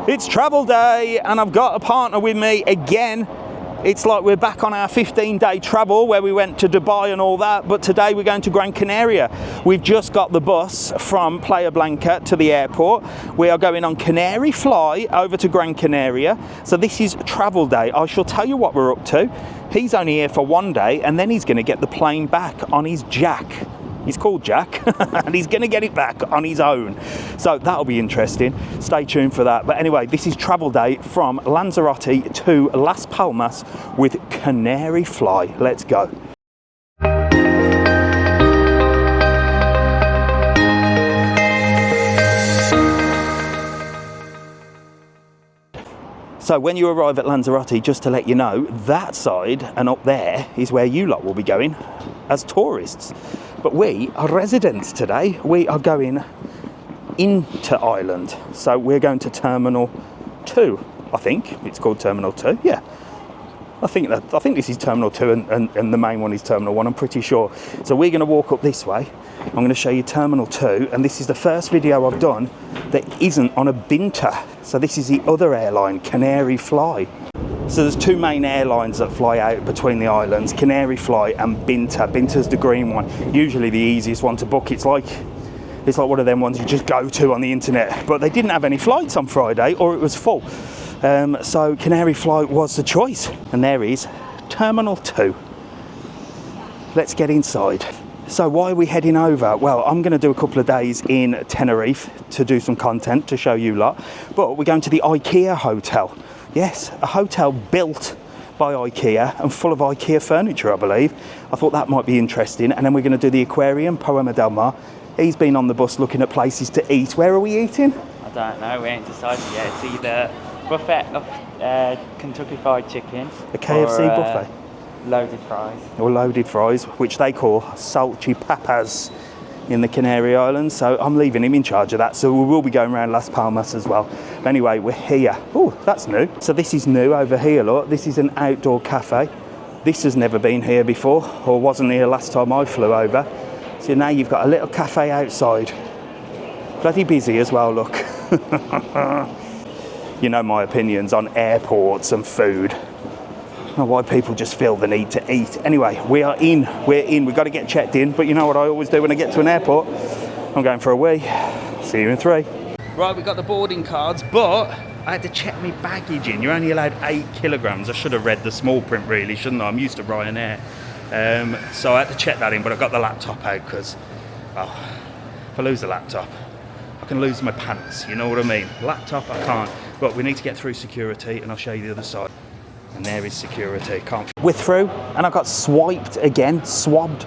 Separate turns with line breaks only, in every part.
It's travel day and I've got a partner with me again. It's like we're back on our 15-day travel where we went to Dubai and all that, but today we're going to Gran Canaria. We've just got the bus from Playa Blanca to the airport. We are going on CanaryFly over to Gran Canaria. So this is travel day. I shall tell you what we're up to. He's only here for one day and then he's going to get the plane back on his Jack. He's called Jack and he's going to get it back on his own. So that'll be interesting. Stay tuned for that. But anyway, this is travel day from Lanzarote to Las Palmas with CanaryFly. Let's go. So when you arrive at Lanzarote, just to let you know, that side and up there is where you lot will be going as tourists. But we are residents today. We are going into Ireland. So we're going to Terminal 2, I think. It's called Terminal 2, yeah. I think this is Terminal 2 and the main one is Terminal 1, I'm pretty sure. So we're going to walk up this way. I'm going to show you Terminal 2, and this is the first video I've done that isn't on a Binter. So this is the other airline, CanaryFly. So there's two main airlines that fly out between the islands, CanaryFly and Binter. Binter's the green one, usually the easiest one to book. It's like one of them ones you just go to on the internet. But they didn't have any flights on Friday, or it was full. So CanaryFly was the choice. And there is Terminal 2. Let's get inside. So why are we heading over? Well, I'm going to do a couple of days in Tenerife to do some content to show you lot. But we're going to the IKEA hotel. Yes, a hotel built by IKEA and full of IKEA furniture, I believe. I thought that might be interesting. And then we're going to do the aquarium, Poema del Mar. He's been on the bus looking at places to eat. Where are we eating?
I don't know, we ain't decided yet. It's either buffet of Kentucky Fried Chicken.
A KFC buffet?
Loaded fries.
Or loaded fries, which they call salchipapas in the Canary Islands. So I'm leaving him in charge of that. So we will be going around Las Palmas as well. But anyway, we're here. Oh, that's new. So this is new over here, look. This is an outdoor cafe. This has never been here before, or wasn't here last time I flew over. So now you've got a little cafe outside. Bloody busy as well, look. You know my opinions on airports and food. I don't know why people just feel the need to eat. Anyway, we're in. We've got to get checked in. But you know what I always do when I get to an airport? I'm going for a wee. See you in 3. Right, we got the boarding cards, but I had to check my baggage in. You're only allowed 8 kilograms. I should have read the small print, really, shouldn't I? I'm used to Ryanair. So I had to check that in, but I got the laptop out because, well, if I lose the laptop, I can lose my pants, you know what I mean? Laptop, I can't. But we need to get through security, and I'll show you the other side. And there is security. We're through, and I got swiped again, swabbed.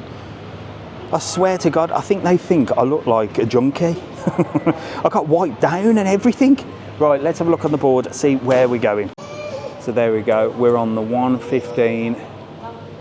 I swear to God, I think they think I look like a junkie. I got wiped down and everything. Right, let's have a look on the board, see where we're going. So there we go. We're on the 1:15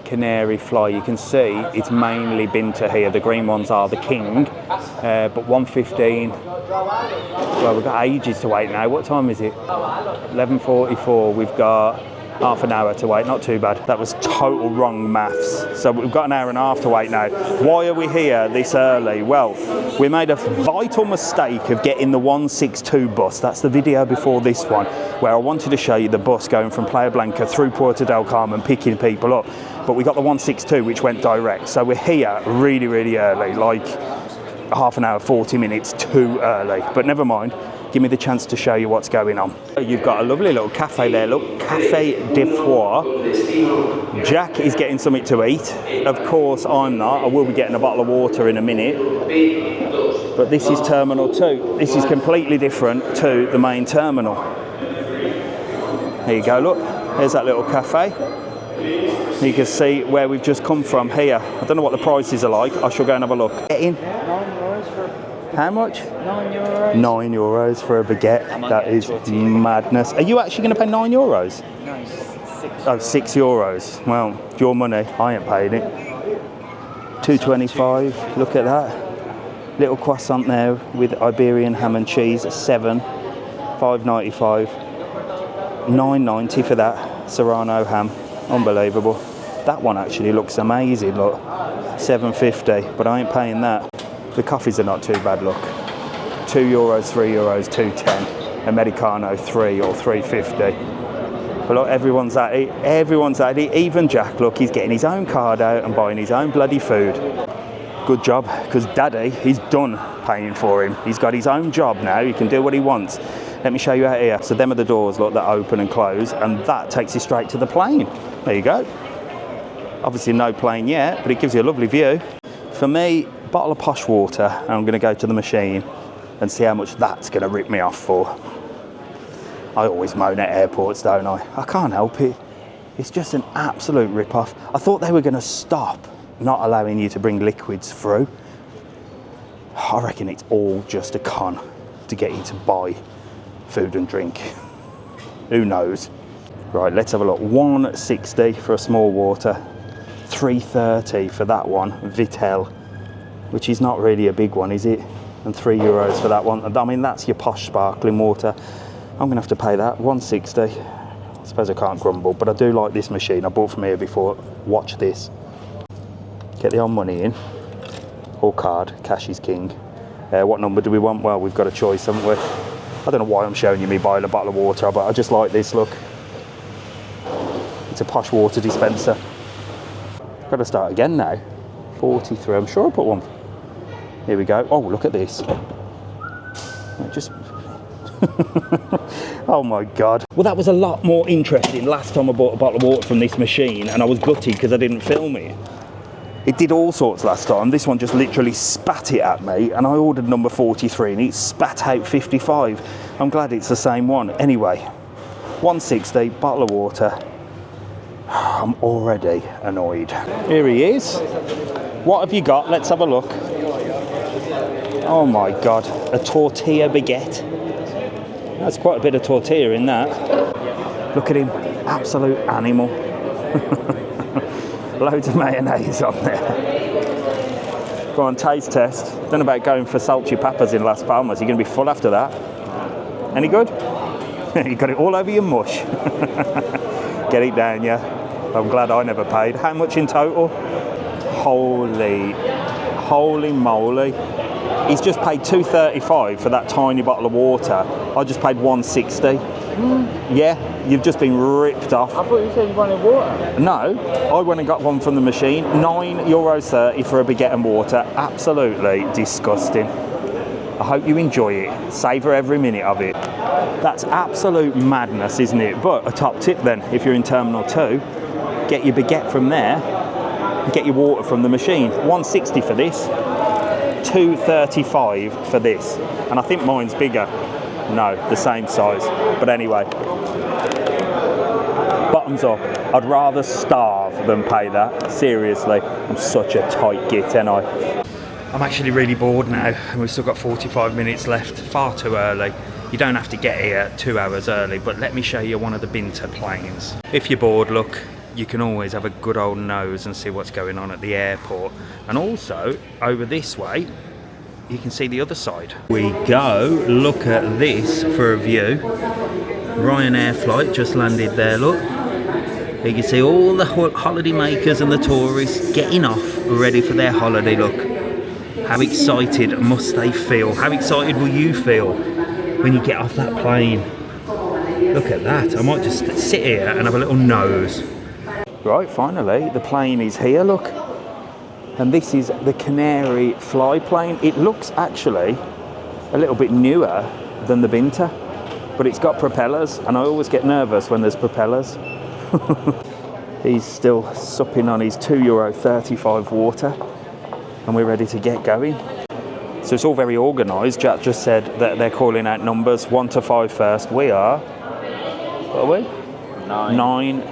CanaryFly. You can see it's mainly Binter here. The green ones are the king, but 1:15. Well, we've got ages to wait now. What time is it? 11:44. We've got half an hour to wait, not too bad. That was total wrong maths. So we've got an hour and a half to wait now. Why are we here this early? Well, we made a vital mistake of getting the 162 bus. That's the video before this one, where I wanted to show you the bus going from Playa Blanca through Puerto del Carmen, picking people up. But we got the 162, which went direct. So we're here really, really early, like half an hour, 40 minutes too early. But never mind. Give me the chance to show you what's going on. You've got a lovely little cafe there, look, Cafe de Foie. Jack is getting something to eat. Of course, I'm not. I will be getting a bottle of water in a minute. But this is Terminal 2. This is completely different to the main terminal. There you go, look. There's that little cafe. You can see where we've just come from here. I don't know what the prices are like. I shall go and have a look. Get in. How much?
€9.
€9 for a baguette. That is madness. Are you actually going to pay €9?
No, €6.
Oh, €6. Well, your money. I ain't paying it. $2.25. Look at that. Little croissant there with Iberian ham and cheese. $7. $5.95. $9.90 for that Serrano ham. Unbelievable. That one actually looks amazing. Look, $7.50. But I ain't paying that. The coffees are not too bad, look. €2, €3, €2.10. Americano 3 or 350. But look, everyone's at it, even Jack, look, he's getting his own card out and buying his own bloody food. Good job, because Daddy, he's done paying for him. He's got his own job now, he can do what he wants. Let me show you out here. So them are the doors, look, that open and close, and that takes you straight to the plane. There you go. Obviously no plane yet, but it gives you a lovely view. For me, bottle of posh water, and I'm going to go to the machine and see how much that's going to rip me off for. I always moan at airports, don't I? I can't help it. It's just an absolute rip-off. I thought they were going to stop not allowing you to bring liquids through. I reckon it's all just a con to get you to buy food and drink. Who knows? Right, let's have a look. 160 for a small water, 330 for that one, Vitel, which is not really a big one, is it? And €3 for that one. I mean, that's your posh sparkling water. I'm gonna have to pay that, 160. I suppose I can't grumble, but I do like this machine. I bought from here before. Watch this. Get the old money in, or card, cash is king. What number do we want? Well, we've got a choice, haven't we? I don't know why I'm showing you me buying a bottle of water, but I just like this, look. It's a posh water dispenser. Got to start again now. 43, I'm sure I put one. Here we go. Oh, look at this. Just... oh my God. Well, that was a lot more interesting last time I bought a bottle of water from this machine, and I was gutted because I didn't film it. It did all sorts last time. This one just literally spat it at me, and I ordered number 43 and it spat out 55. I'm glad it's the same one. Anyway, 160, bottle of water. I'm already annoyed. Here he is. What have you got? Let's have a look. Oh my God, a tortilla baguette. That's quite a bit of tortilla in that. Look at him, absolute animal. Loads of mayonnaise on there. Go on, taste test. Don't know about going for salchipapas in Las Palmas. You're going to be full after that. Any good? You got it all over your mush. Get it down, yeah. I'm glad I never paid. How much in total? Holy moly. He's just paid $2.35 for that tiny bottle of water. I just paid $1.60. Yeah, you've just been ripped off.
I thought you said you wanted water.
No, I went and got one from the machine. €9.30 for a baguette and water. Absolutely disgusting. I hope you enjoy it. Savour every minute of it. That's absolute madness, isn't it? But a top tip then, if you're in Terminal 2, get your baguette from there and get your water from the machine. $1.60 for this, $2.35 for this. And I think mine's bigger. No, the same size. But anyway, bottoms up. I'd rather starve than pay that. Seriously, I'm such a tight git, ain't I? I'm actually really bored now, and we've still got 45 minutes left. Far too early. You don't have to get here 2 hours early, but let me show you one of the Binter planes. If you're bored, look, you can always have a good old nose and see what's going on at the airport. And also, over this way, you can see the other side. We go, look at this for a view. Ryanair flight just landed there, look. You can see all the holiday makers and the tourists getting off, ready for their holiday, look. How excited must they feel? How excited will you feel when you get off that plane? Look at that. I might just sit here and have a little nose. Right, finally, the plane is here, look. And this is the CanaryFly plane. It looks actually a little bit newer than the Binter, but it's got propellers, and I always get nervous when there's propellers. He's still supping on his €2.35 water, and we're ready to get going. So it's all very organised. Jack just said that they're calling out numbers 1 to 5 first. We are, what are we? 9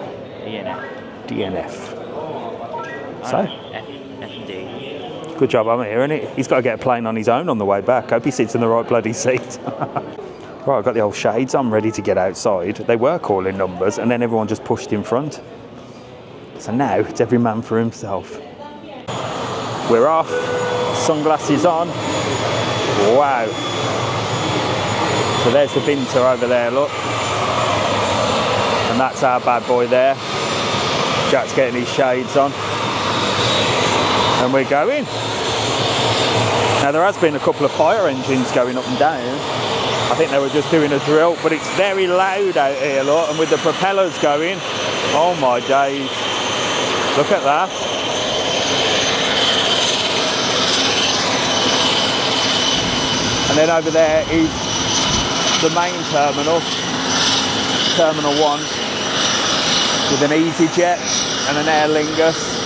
DNF. So, good job I'm here, isn't it? He's got to get a plane on his own on the way back. Hope he sits in the right bloody seat. Right, I've got the old shades. I'm ready to get outside. They were calling numbers, and then everyone just pushed in front. So now it's every man for himself. We're off. Sunglasses on. Wow. So there's the Binter over there, look. And that's our bad boy there. Jack's getting his shades on. And we're going. Now there has been a couple of fire engines going up and down. I think they were just doing a drill, but it's very loud out here, look, and with the propellers going, oh my days, look at that. And then over there is the main terminal, Terminal 1, with an EasyJet and an Aer Lingus.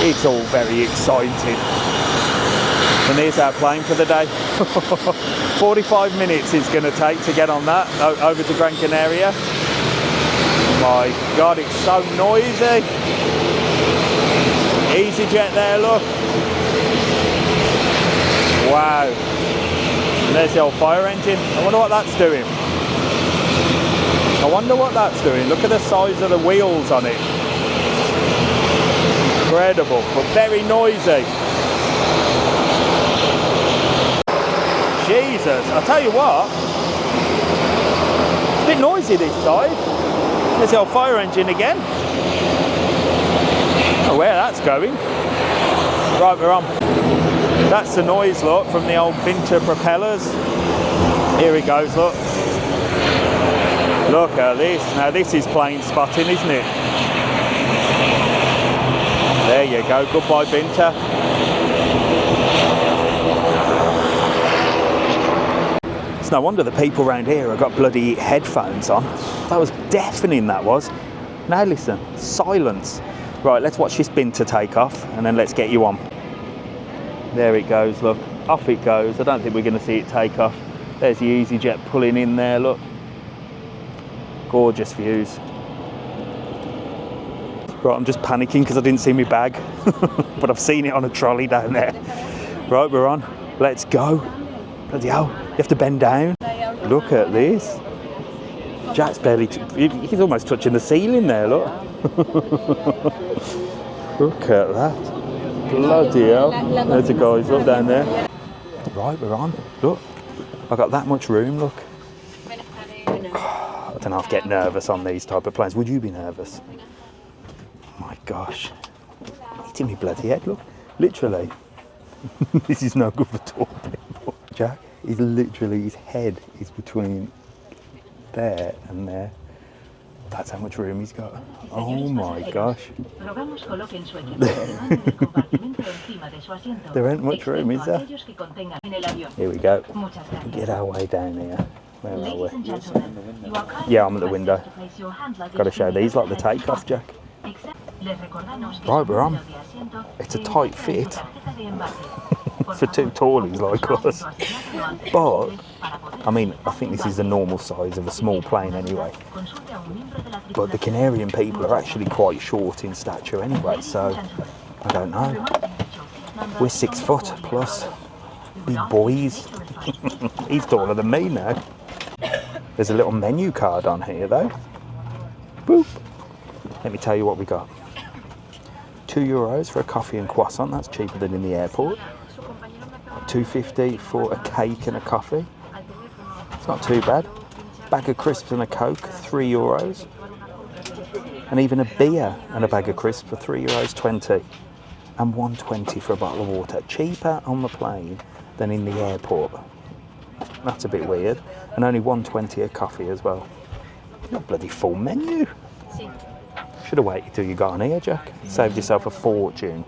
It's all very exciting. And here's our plane for the day. 45 minutes it's going to take to get on that over to Gran Canaria. My God, it's so noisy. EasyJet there, look. Wow. And there's the old fire engine. I wonder what that's doing. I wonder what that's doing. Look at the size of the wheels on it. Incredible, but very noisy. Jesus, I'll tell you what, it's a bit noisy this side. There's the old fire engine again. I don't know where that's going. Right, we're on. That's the noise, look, from the old winter propellers. Here it goes, look. Look at this. Now this is plane spotting, isn't it? There you go, goodbye Binter. It's no wonder the people around here have got bloody headphones on. That was deafening, that was. Now listen, silence. Right, let's watch this Binter take off and then let's get you on. There it goes, look. Off it goes. I don't think we're going to see it take off. There's the EasyJet pulling in there, look. Gorgeous views. Right, I'm just panicking because I didn't see my bag, but I've seen it on a trolley down there. Right, we're on. Let's go. Bloody hell, you have to bend down. Look at this. Jack's barely, he's almost touching the ceiling there, look. Look at that. Bloody hell. There's the guys, look down there. Right, we're on. Look, I've got that much room, look. I don't know if I get nervous on these type of planes. Would you be nervous? My gosh. Hitting me bloody head, look. Literally. This is no good for tall people. Jack is literally, his head is between there and there. That's how much room he's got. Oh my gosh. There ain't much room, is there? Here we go. Get our way down here. Where are we? Yeah, I'm at the window. Got to show these like the takeoff, Jack. Right, we're on. It's a tight fit for two tallies like us. But, I mean, I think this is the normal size of a small plane anyway. But the Canarian people are actually quite short in stature anyway, so I don't know. We're 6 foot plus. These boys. He's taller than me now. There's a little menu card on here though. Boop. Let me tell you what we got. €2 for a coffee and croissant, that's cheaper than in the airport. $2.50 for a cake and a coffee. It's not too bad. Bag of crisps and a Coke, €3. And even a beer and a bag of crisps for €3.20. And $1.20 for a bottle of water. Cheaper on the plane than in the airport. That's a bit weird. And only $1.20 a coffee as well. Not bloody full menu. Should have waited till you got on here, Jack. Saved yourself a fortune.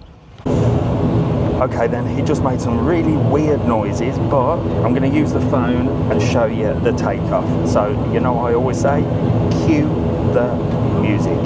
Okay then, he just made some really weird noises, but I'm going to use the phone and show you the takeoff. So, you know what I always say? Cue the music.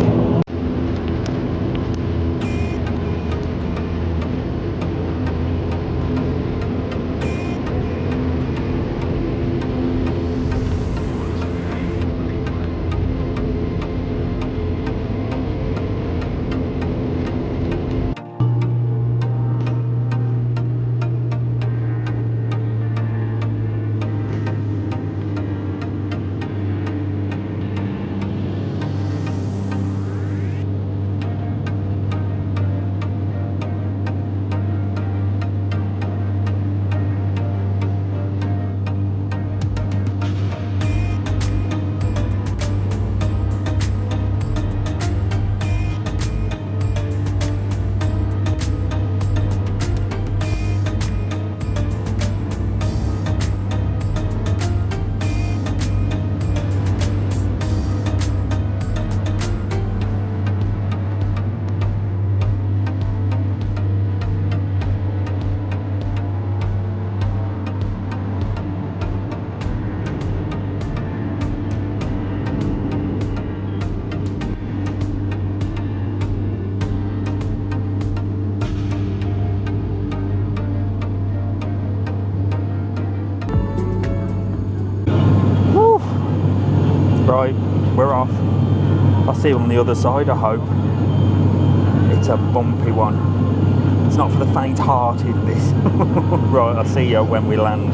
Right, we're off. I'll see you on the other side, I hope. It's a bumpy one. It's not for the faint-hearted, this. Right, I'll see you when we land.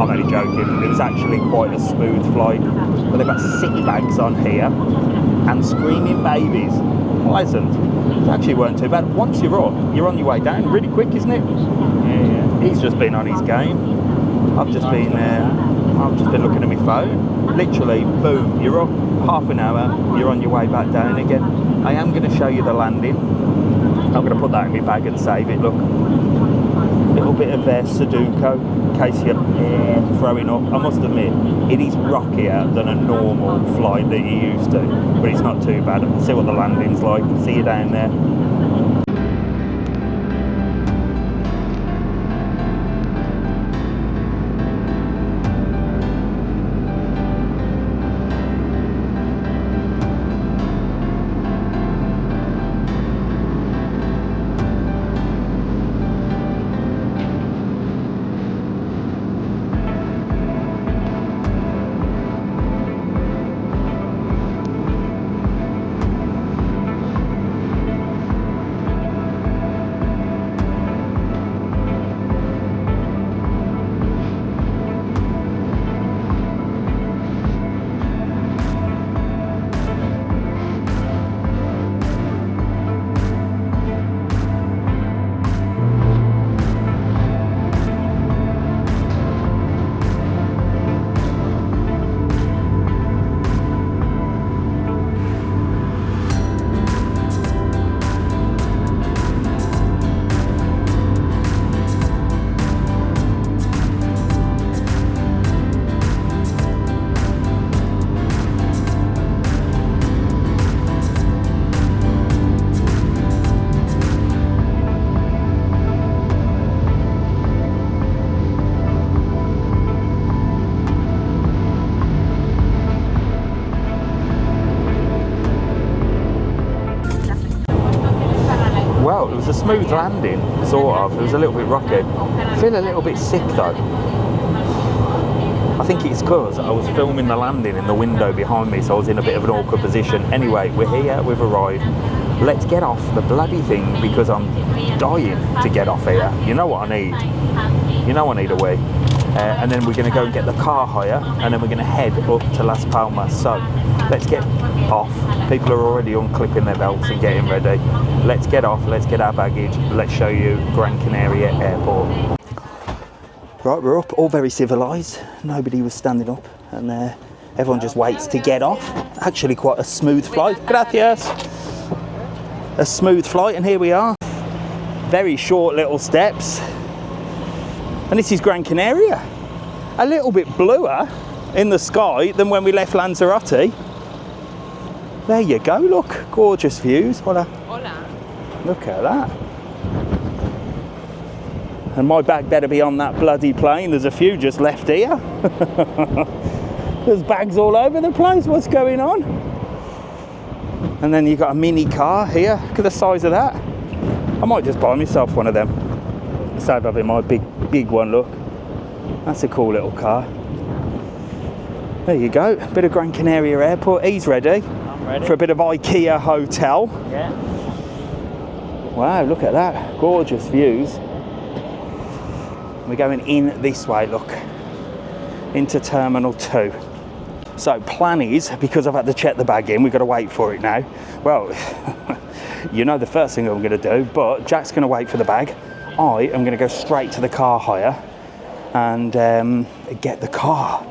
I'm only joking. It was actually quite a smooth flight. But they've got sick bags on here and screaming babies. Pleasant. It actually weren't too bad. Once you're on your way down. Really quick, isn't it?
Yeah.
He's just been on his game. I've just been looking at my phone. Literally, boom, you're up. Half an hour, you're on your way back down again. I am going to show you the landing. I'm going to put that in my bag and save it. Look, little bit of Sudoku in case you're throwing up. I must admit, it is rockier than a normal flight that you're used to, but it's not too bad. See what the landing's like. See you down there. Well, it was a smooth landing, sort of. It was a little bit rocky. I feel a little bit sick though. I think it's because I was filming the landing in the window behind me, so I was in a bit of an awkward position. Anyway, we're here, we've arrived. Let's get off the bloody thing because I'm dying to get off here. You know what I need? You know I need a wee. And then we're going to go and get the car hire, and then we're going to head up to Las Palmas. So let's get off. People are already unclipping their belts and getting ready. Let's get off, let's get our baggage, let's show you Gran Canaria Airport. Right, we're up, all very civilised. Nobody was standing up, and everyone just waits to get off. Actually quite a smooth flight. Gracias. A smooth flight, and here we are. Very short little steps. And this is Gran Canaria. A little bit bluer in the sky than when we left Lanzarote. There you go, look, gorgeous views. Hola.
Hola.
Look at that. And my bag better be on that bloody plane. There's a few just left here. There's bags all over the place. What's going on? And then you've got a mini car here. Look at the size of that. I might just buy myself one of them. Instead of having my big one, look. That's a cool little car. There you go. Bit of Gran Canaria Airport. He's ready.
I'm ready.
For a bit of IKEA hotel.
Yeah.
Wow, look at that. Gorgeous views. We're going in this way, look. Into Terminal 2. So plan is, because I've had to check the bag in, we've got to wait for it now. Well, you know the first thing I'm going to do, but Jack's going to wait for the bag. I am going to go straight to the car hire and get the car.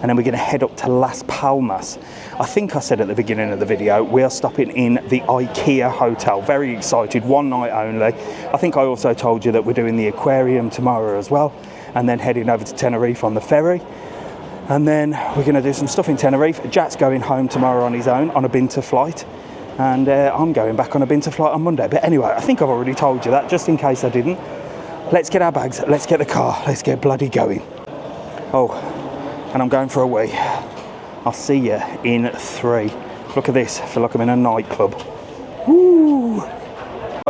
And then we're going to head up to Las Palmas. I think I said at the beginning of the video, we are stopping in the IKEA hotel. Very excited, one night only. I think I also told you that we're doing the aquarium tomorrow as well, and then heading over to Tenerife on the ferry. And then we're going to do some stuff in Tenerife. Jack's going home tomorrow on his own on a Binter flight. And I'm going back on a Binter flight on Monday. But anyway, I think I've already told you that, just in case I didn't. Let's get our bags, let's get the car, let's get bloody going. Oh, and I'm going for a wee. I'll see you in 3. Look at this, I feel like I'm in a nightclub. Woo!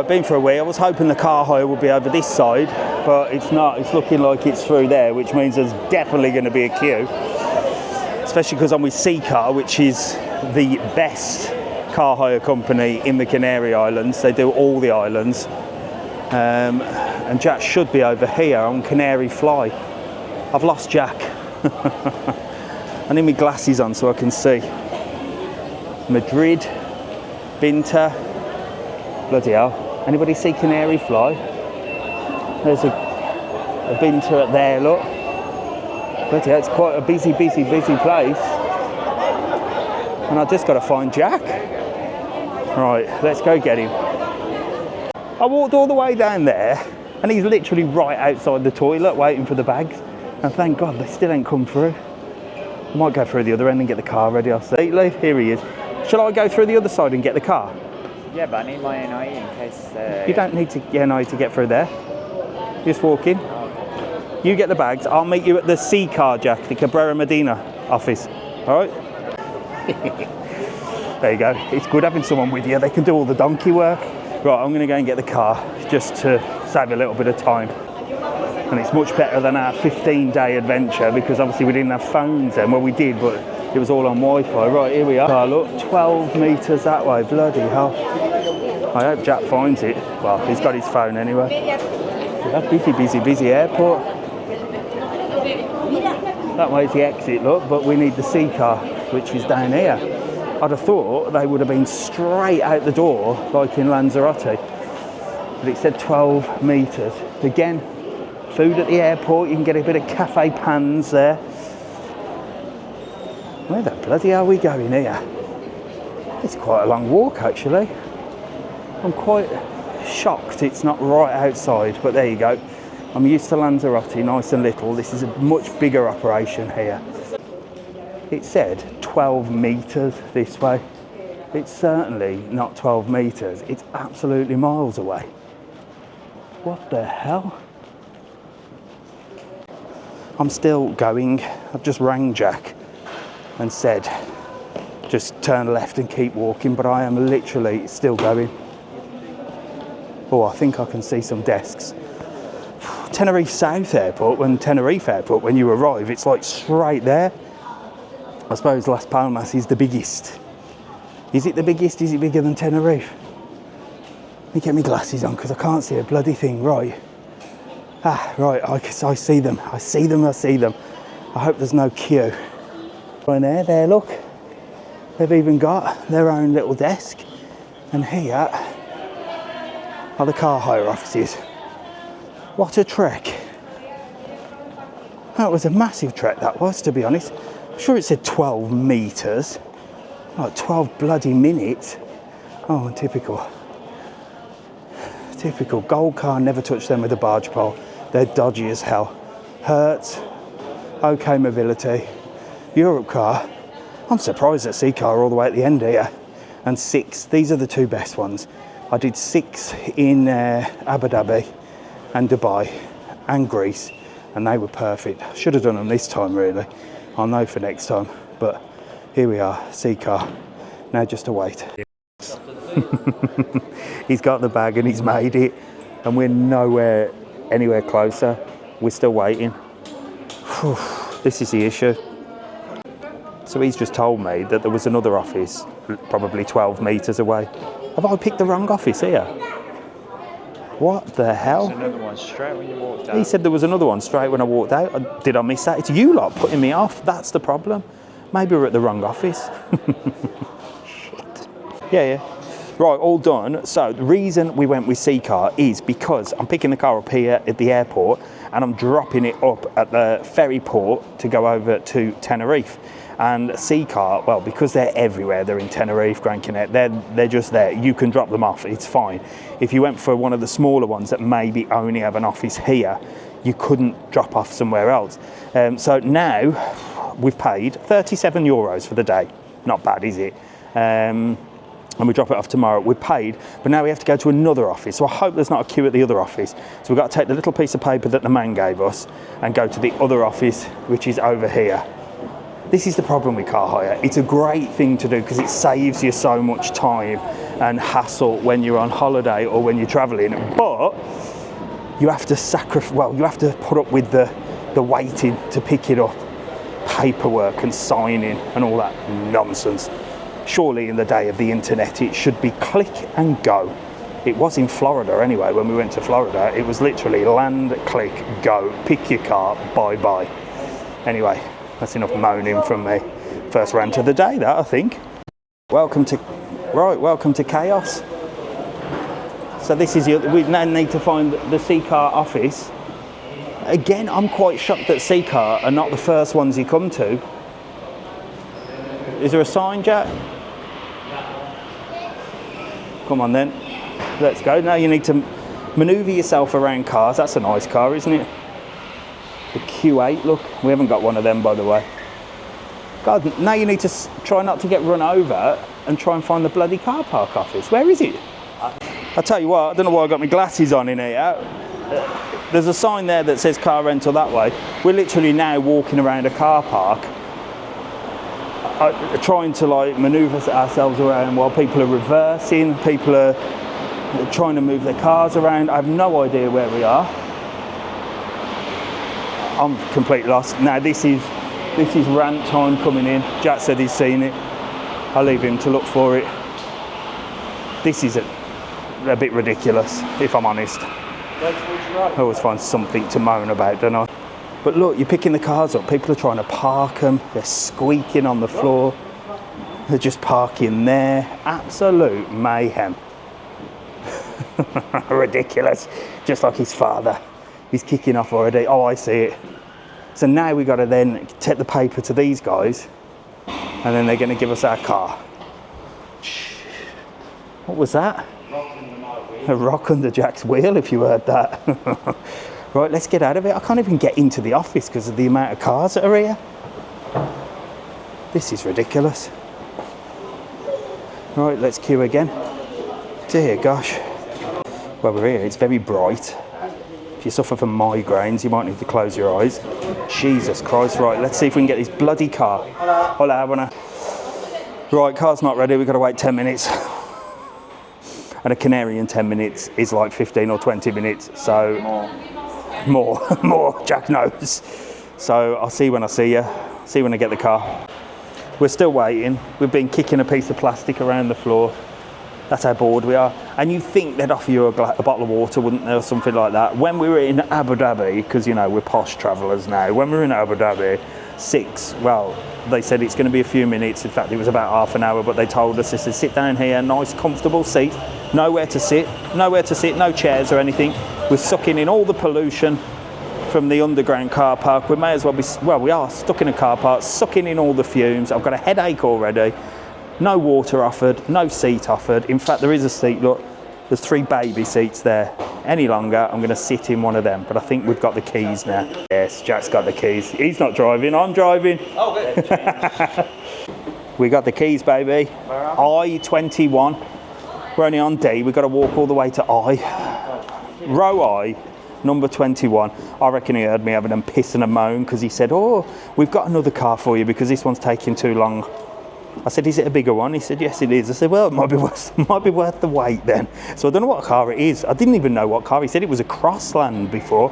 I've been for a wee. I was hoping the car hire would be over this side, but it's not. It's looking like it's through there, which means there's definitely going to be a queue. Especially because I'm with Seacar, which is the best car hire company in the Canary Islands. They do all the islands. And Jack should be over here on CanaryFly. I've lost Jack. I need my glasses on so I can see. Madrid, Binter. Bloody hell. Anybody see CanaryFly? There's a Binter at there, look. Bloody hell, it's quite a busy place. And I just got to find Jack. Right, let's go get him. I walked all the way down there and he's literally right outside the toilet waiting for the bags. And thank God they still ain't come through. I might go through the other end and get the car ready, I'll see. Here he is. Shall I go through the other side and get the car?
Yeah, but I need my NIE in case...
You don't need to get NIE to get through there. Just walk in. You get the bags. I'll meet you at the Seacar, Jack, the Cabrera Medina office. All right? There you go. It's good having someone with you. They can do all the donkey work. Right, I'm going to go and get the car just to save a little bit of time. And it's much better than our 15-day adventure because obviously we didn't have phones then. Well, we did, but it was all on Wi-Fi. Right, here we are. Oh, look, 12 metres that way. Bloody hell. I hope Jack finds it. Well, he's got his phone anyway. Yeah, busy airport. That way's the exit, look, but we need the Seacar, which is down here. I'd have thought they would have been straight out the door, like in Lanzarote. But it said 12 metres. Again, food at the airport, you can get a bit of cafe pans there. Where the bloody hell are we going here? It's quite a long walk, actually. I'm quite shocked it's not right outside, but there you go. I'm used to Lanzarote, nice and little. This is a much bigger operation here. It said 12 metres this way. It's certainly not 12 metres. It's absolutely miles away. What the hell? I'm still going. I've just rang Jack and said, just turn left and keep walking, but I am literally still going. Oh, I think I can see some desks. Tenerife South Airport, Tenerife Airport, when you arrive, it's like straight there. I suppose Las Palmas is the biggest. Is it the biggest? Is it bigger than Tenerife? Let me get my glasses on because I can't see a bloody thing. Right. Ah, right, I see them. I see them. I hope there's no queue. Right there, look. They've even got their own little desk. And here are the car hire offices. What a trek. That was a massive trek, that was, to be honest. I'm sure it said 12 metres. Like 12 bloody minutes. Oh, typical. Typical. Gold car, never touch them with a barge pole. They're dodgy as hell. Hertz, OK mobility. Europe car, I'm surprised at Seacar all the way at the end here. And 6, these are the two best ones. I did 6 in Abu Dhabi and Dubai and Greece, and they were perfect. Should have done them this time, really. I'll know for next time. But here we are, Seacar. Now just to wait. He's got the bag and he's made it, and we're anywhere closer. We're still waiting. Whew, this is the issue. So he's just told me that there was another office probably 12 metres away. Have I picked the wrong office here? What the hell?
There's another one straight when you walked out.
He said there was another one straight when I walked out. Did I miss that? It's you lot putting me off. That's the problem. Maybe we're at the wrong office. Shit. Yeah. Right, all done. So the reason we went with Seacar is because I'm picking the car up here at the airport and I'm dropping it up at the ferry port to go over to Tenerife. And Seacar, well, because they're everywhere, they're in Tenerife, Gran Canaria, they're just there. You can drop them off, it's fine. If you went for one of the smaller ones that maybe only have an office here, you couldn't drop off somewhere else. So now we've paid €37 for the day. Not bad, is it? And we drop it off tomorrow. We're paid, but now we have to go to another office. So I hope there's not a queue at the other office. So we've got to take the little piece of paper that the man gave us and go to the other office, which is over here. This is the problem with car hire. It's a great thing to do because it saves you so much time and hassle when you're on holiday or when you're traveling, but you have to you have to put up with the waiting to pick it up, paperwork and signing and all that nonsense. Surely in the day of the internet, it should be click and go. It was in Florida anyway. When we went to Florida, it was literally land, click, go, pick your car, bye-bye. Anyway, that's enough moaning from me. First rant of the day, that, I think. Welcome to chaos. So this is we now need to find the C-Car office. Again, I'm quite shocked that C-Car are not the first ones you come to. Is there a sign, Jack? Come on then, let's go. Now you need to manoeuvre yourself around cars. That's a nice car, isn't it? The Q8, look, we haven't got one of them, by the way. God, now you need to try not to get run over and try and find the bloody car park office. Where is it? I'll tell you what, I don't know why I got my glasses on in here. There's a sign there that says car rental that way. We're literally now walking around a car park, trying to like manoeuvre ourselves around while people are reversing, people are trying to move their cars around. I have no idea where we are. I'm completely lost. Now this is rant time coming in. Jack said he's seen it. I'll leave him to look for it. This is a bit ridiculous, if I'm honest. I always find something to moan about, don't I? But look, you're picking the cars up. People are trying to park them. They're squeaking on the floor. They're just parking there. Absolute mayhem. Ridiculous. Just like his father. He's kicking off already. Oh, I see it. So now we've got to then take the paper to these guys and then they're going to give us our car. What was that? A rock under Jack's wheel, if you heard that. Right, let's get out of it. I can't even get into the office because of the amount of cars that are here. This is ridiculous. Right, let's queue again. Dear gosh. Well, we're here. It's very bright. If you suffer from migraines, you might need to close your eyes. Jesus Christ. Right, let's see if we can get this bloody car. Hola, buena. Right, car's not ready. We've got to wait 10 minutes. And a Canary in 10 minutes is like 15 or 20 minutes. So more, Jack knows. So I'll see you when I see you. See you when I get the car. We're still waiting. We've been kicking a piece of plastic around the floor. That's how bored we are. And you'd think they'd offer you a bottle of water, wouldn't they, or something like that. When we were in Abu Dhabi, because, you know, we're posh travellers now. When we were in Abu Dhabi, they said it's going to be a few minutes. In fact, it was about half an hour, but they told us, they said, sit down here, nice, comfortable seat. Nowhere to sit, no chairs or anything. We're sucking in all the pollution from the underground car park. We may as well be, we are stuck in a car park, sucking in all the fumes. I've got a headache already. No water offered, no seat offered. In fact, there is a seat, look, there's 3 baby seats there. Any longer, I'm gonna sit in one of them, but I think we've got the keys now. Yes, Jack's got the keys. He's not driving, I'm driving. Oh, good. We got the keys, baby. I-21. We're only on D, we've got to walk all the way to I. Row I, number 21. I reckon he heard me having a piss and a moan because he said, oh, we've got another car for you because this one's taking too long. I said, is it a bigger one? He said, yes, it is. I said, well, it might be worth the wait then. So I don't know what car it is. I didn't even know what car. He said it was a Crossland before.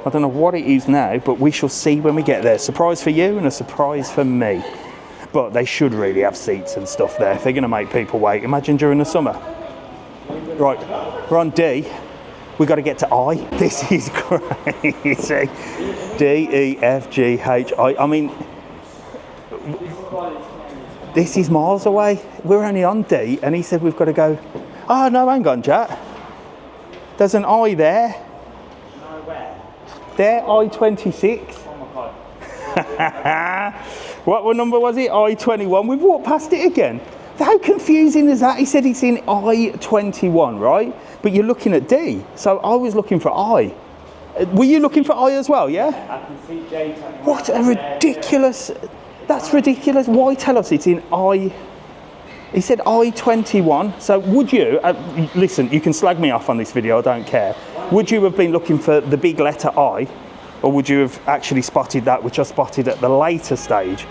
I don't know what it is now, but we shall see when we get there. Surprise for you and a surprise for me. But they should really have seats and stuff there. If they're going to make people wait, imagine during the summer. Right, we're on D. We've got to get to I. This is crazy. D, E, F, G, H, I. I mean, this is miles away. We're only on D, and he said we've got to go. Oh, no, hang on, Jack. There's an I there.
No, where?
There, I-26.
Oh my God.
What number was it? I-21. We've walked past it again. How confusing is that? He said it's in I-21, right? But you're looking at D. So I was looking for I. Were you looking for I as well, yeah?
I can see J.
What a ridiculous... That's ridiculous. Why tell us it's in I... He said I-21. So would you... listen, you can slag me off on this video, I don't care. Would you have been looking for the big letter I? Or would you have actually spotted that, which I spotted at the later stage?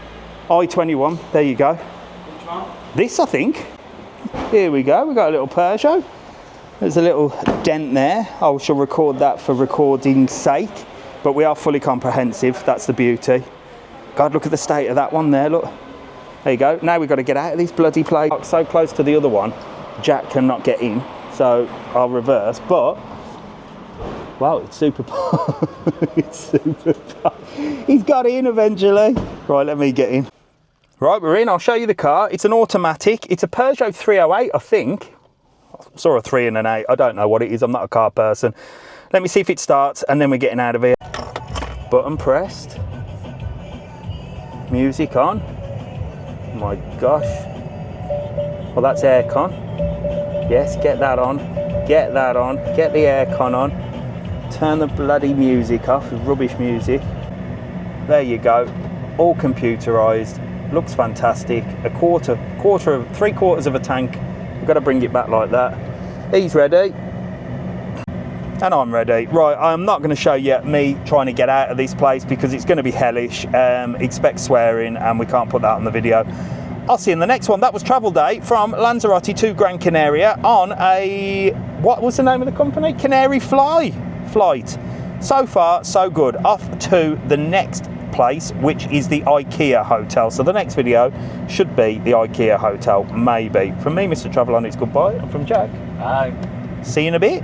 I-21, there you go.
Which one?
This, I think. Here we go, we got a little Peugeot. There's a little dent there. I shall record that for recording's sake. But we are fully comprehensive, that's the beauty. God, look at the state of that one there, look. There you go. Now we've got to get out of this bloody place. So close to the other one, Jack cannot get in. So I'll reverse, but wow, it's super. It's super. He's got in eventually. Right, let me get in. Right, we're in. I'll show you the car. It's an automatic. It's a Peugeot 308, I think. I saw a 3 and an 8. I don't know what it is. I'm not a car person. Let me see if it starts, and then we're getting out of here. Button pressed. Music on. Oh my gosh. Well, that's aircon. Yes, get that on. Get that on. Get the aircon on. Turn the bloody music off. Rubbish music. There you go. All computerized. Looks fantastic. Three quarters of a tank. We've got to bring it back like that. He's ready. And I'm ready. Right, I'm not going to show you me trying to get out of this place because it's going to be hellish. Expect swearing, and we can't put that on the video. I'll see you in the next one. That was Travel Day from Lanzarote to Gran Canaria on a, what was the name of the company? CanaryFly flight. So far, so good. Off to the next place, which is the IKEA hotel. So the next video should be the IKEA hotel, maybe. From me, Mr TravelON, it's goodbye. And from Jack,
Bye.
see you in a bit.